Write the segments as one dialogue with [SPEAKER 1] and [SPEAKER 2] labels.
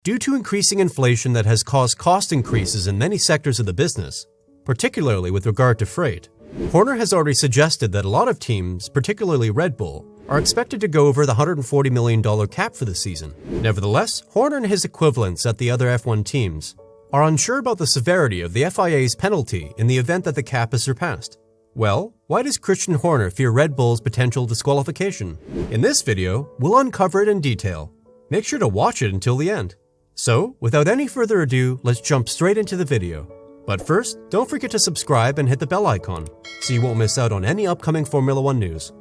[SPEAKER 1] Due to increasing inflation that has caused cost increases in many sectors of the business, particularly with regard to freight, Horner has already suggested that a lot of teams, particularly Red Bull, are expected to go over the $140 million cap for the season. Nevertheless, Horner and his equivalents at the other F1 teams are unsure about the severity of the FIA's penalty in the event that the cap is surpassed. Well, why does Christian Horner fear Red Bull's potential disqualification? In this video, we'll uncover it in detail. Make sure to watch it until the end. So, without any further ado, let's jump straight into the video. But first, don't forget to subscribe and hit the bell icon, so you won't miss out on any upcoming Formula One news.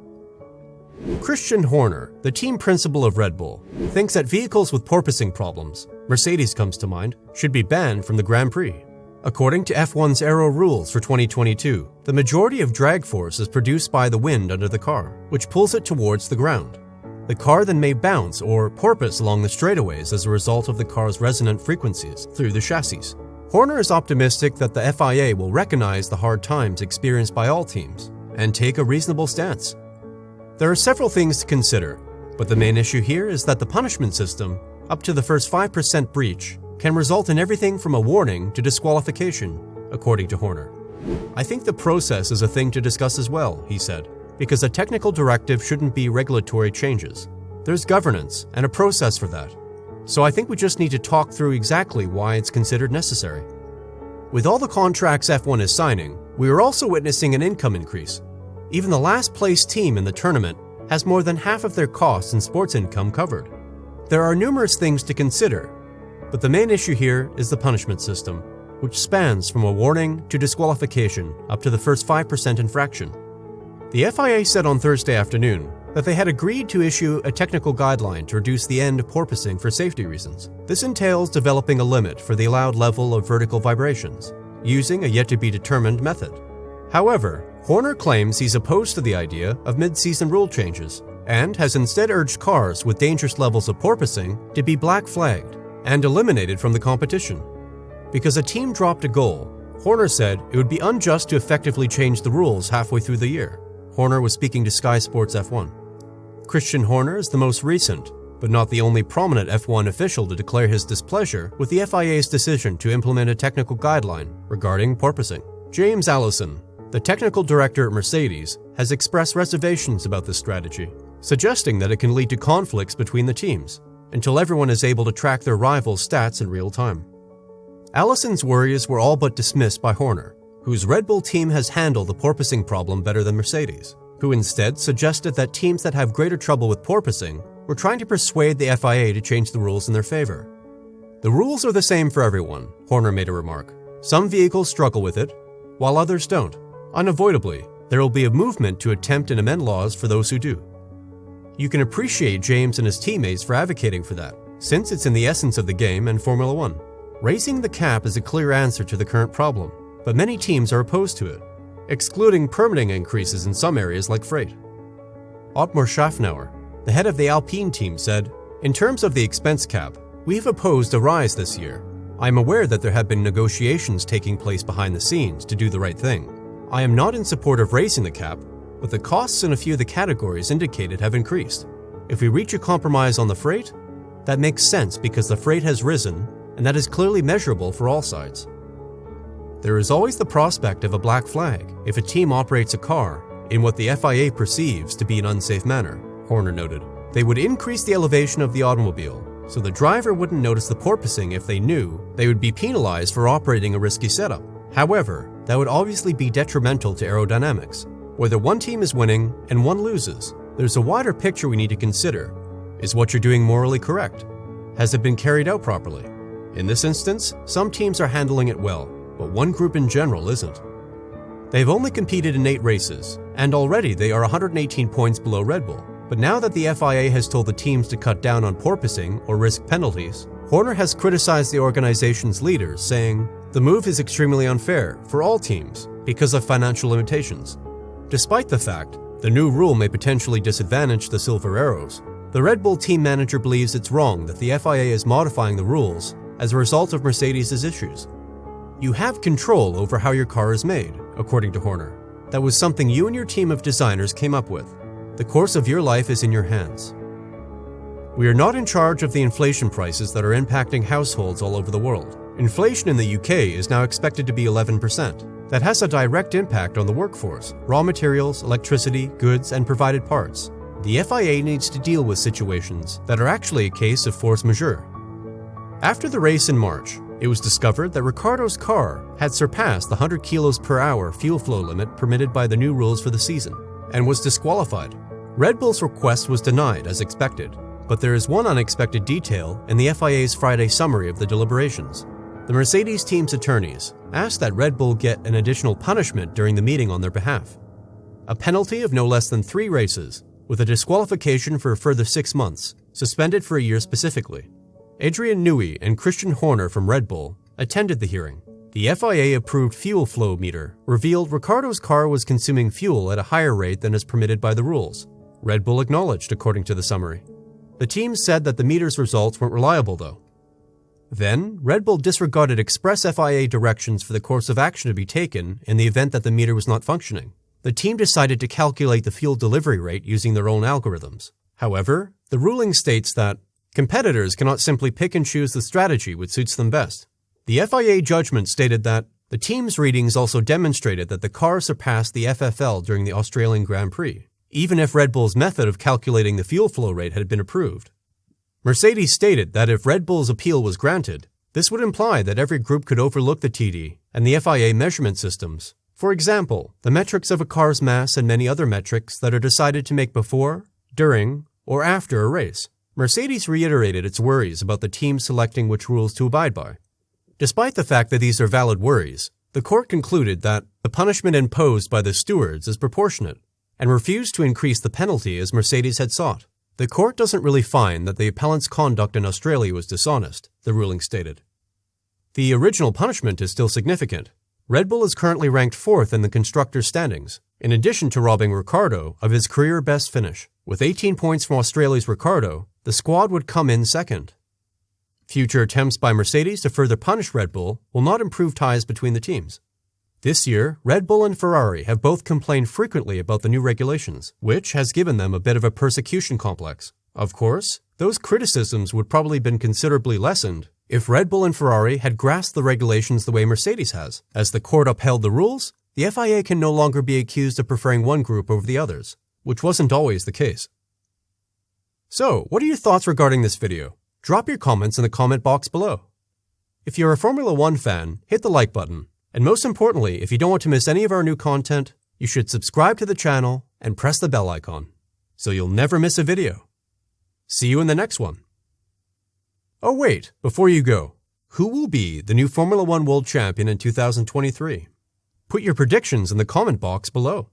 [SPEAKER 1] Christian Horner, the team principal of Red Bull, thinks that vehicles with porpoising problems, Mercedes comes to mind, should be banned from the Grand Prix. According to F1's Aero rules for 2022, the majority of drag force is produced by the wind under the car, which pulls it towards the ground. The car then may bounce or porpoise along the straightaways as a result of the car's resonant frequencies through the chassis. Horner is optimistic that the FIA will recognize the hard times experienced by all teams and take a reasonable stance. There are several things to consider, but the main issue here is that the punishment system, up to the first 5% breach, can result in everything from a warning to disqualification, according to Horner. I think the process is a thing to discuss as well, he said, because a technical directive shouldn't be regulatory changes. There's governance and a process for that. So I think we just need to talk through exactly why it's considered necessary. With all the contracts F1 is signing, we are also witnessing an income increase. Even the last place team in the tournament has more than half of their costs and sports income covered. There are numerous things to consider, but the main issue here is the punishment system, which spans from a warning to disqualification up to the first 5% infraction. The FIA said on Thursday afternoon that they had agreed to issue a technical guideline to reduce the end of porpoising for safety reasons. This entails developing a limit for the allowed level of vertical vibrations, using a yet-to-be-determined method. However, Horner claims he's opposed to the idea of mid-season rule changes and has instead urged cars with dangerous levels of porpoising to be black-flagged and eliminated from the competition. Because a team dropped a goal, Horner said it would be unjust to effectively change the rules halfway through the year. Horner was speaking to Sky Sports F1. Christian Horner is the most recent, but not the only prominent F1 official to declare his displeasure with the FIA's decision to implement a technical guideline regarding porpoising. James Allison, the technical director at Mercedes, has expressed reservations about this strategy, suggesting that it can lead to conflicts between the teams until everyone is able to track their rivals' stats in real time. Allison's worries were all but dismissed by Horner, whose Red Bull team has handled the porpoising problem better than Mercedes, who instead suggested that teams that have greater trouble with porpoising were trying to persuade the FIA to change the rules in their favor. The rules are the same for everyone, Horner made a remark. Some vehicles struggle with it, while others don't. Unavoidably, there will be a movement to attempt and amend laws for those who do. You can appreciate James and his teammates for advocating for that, since it's in the essence of the game and Formula One. Raising the cap is a clear answer to the current problem, but many teams are opposed to it, excluding permitting increases in some areas like freight. Ottmar Schaffnauer, the head of the Alpine team, said, "In terms of the expense cap, we have opposed a rise this year. I am aware that there have been negotiations taking place behind the scenes to do the right thing. I am not in support of raising the cap, but the costs in a few of the categories indicated have increased. If we reach a compromise on the freight, that makes sense because the freight has risen, and that is clearly measurable for all sides. There is always the prospect of a black flag if a team operates a car in what the FIA perceives to be an unsafe manner," Horner noted. They would increase the elevation of the automobile, so the driver wouldn't notice the porpoising if they knew they would be penalized for operating a risky setup. However, that would obviously be detrimental to aerodynamics. Whether one team is winning and one loses, there's a wider picture we need to consider. Is what you're doing morally correct? Has it been carried out properly? In this instance, some teams are handling it well, but one group in general isn't. They've only competed in 8 races, and already they are 118 points below Red Bull. But now that the FIA has told the teams to cut down on porpoising or risk penalties, Horner has criticized the organization's leaders, saying, "The move is extremely unfair for all teams because of financial limitations." Despite the fact the new rule may potentially disadvantage the Silver Arrows, the Red Bull team manager believes it's wrong that the FIA is modifying the rules as a result of Mercedes' issues. "You have control over how your car is made," according to Horner. "That was something you and your team of designers came up with. The course of your life is in your hands." We are not in charge of the inflation prices that are impacting households all over the world. Inflation in the UK is now expected to be 11%. That has a direct impact on the workforce, raw materials, electricity, goods, and provided parts. The FIA needs to deal with situations that are actually a case of force majeure. After the race in March, it was discovered that Ricciardo's car had surpassed the 100 kilos per hour fuel flow limit permitted by the new rules for the season, and was disqualified. Red Bull's request was denied as expected, but there is one unexpected detail in the FIA's Friday summary of the deliberations. The Mercedes team's attorneys asked that Red Bull get an additional punishment during the meeting on their behalf. A penalty of no less than 3 races, with a disqualification for a further 6 months, suspended for a year specifically. Adrian Newey and Christian Horner from Red Bull attended the hearing. The FIA-approved fuel flow meter revealed Ricciardo's car was consuming fuel at a higher rate than is permitted by the rules. Red Bull acknowledged, according to the summary. The team said that the meter's results weren't reliable, though. Then, Red Bull disregarded express FIA directions for the course of action to be taken in the event that the meter was not functioning. The team decided to calculate the fuel delivery rate using their own algorithms. However, the ruling states that competitors cannot simply pick and choose the strategy which suits them best. The FIA judgment stated that the team's readings also demonstrated that the car surpassed the FFL during the Australian Grand Prix, even if Red Bull's method of calculating the fuel flow rate had been approved. Mercedes stated that if Red Bull's appeal was granted, this would imply that every group could overlook the TD and the FIA measurement systems. For example, the metrics of a car's mass and many other metrics that are decided to make before, during, or after a race. Mercedes reiterated its worries about the team selecting which rules to abide by. Despite the fact that these are valid worries, the court concluded that the punishment imposed by the stewards is proportionate and refused to increase the penalty as Mercedes had sought. The court doesn't really find that the appellant's conduct in Australia was dishonest, the ruling stated. The original punishment is still significant. Red Bull is currently ranked 4th in the constructors' standings, in addition to robbing Ricciardo of his career best finish. With 18 points from Australia's Ricciardo, the squad would come in second. Future attempts by Mercedes to further punish Red Bull will not improve ties between the teams. This year, Red Bull and Ferrari have both complained frequently about the new regulations, which has given them a bit of a persecution complex. Of course, those criticisms would probably have been considerably lessened if Red Bull and Ferrari had grasped the regulations the way Mercedes has. As the court upheld the rules, the FIA can no longer be accused of preferring one group over the others, which wasn't always the case. So, what are your thoughts regarding this video? Drop your comments in the comment box below. If you're a Formula 1 fan, hit the like button. And most importantly, if you don't want to miss any of our new content, you should subscribe to the channel and press the bell icon, so you'll never miss a video. See you in the next one. Oh wait, before you go, who will be the new Formula 1 World Champion in 2023? Put your predictions in the comment box below.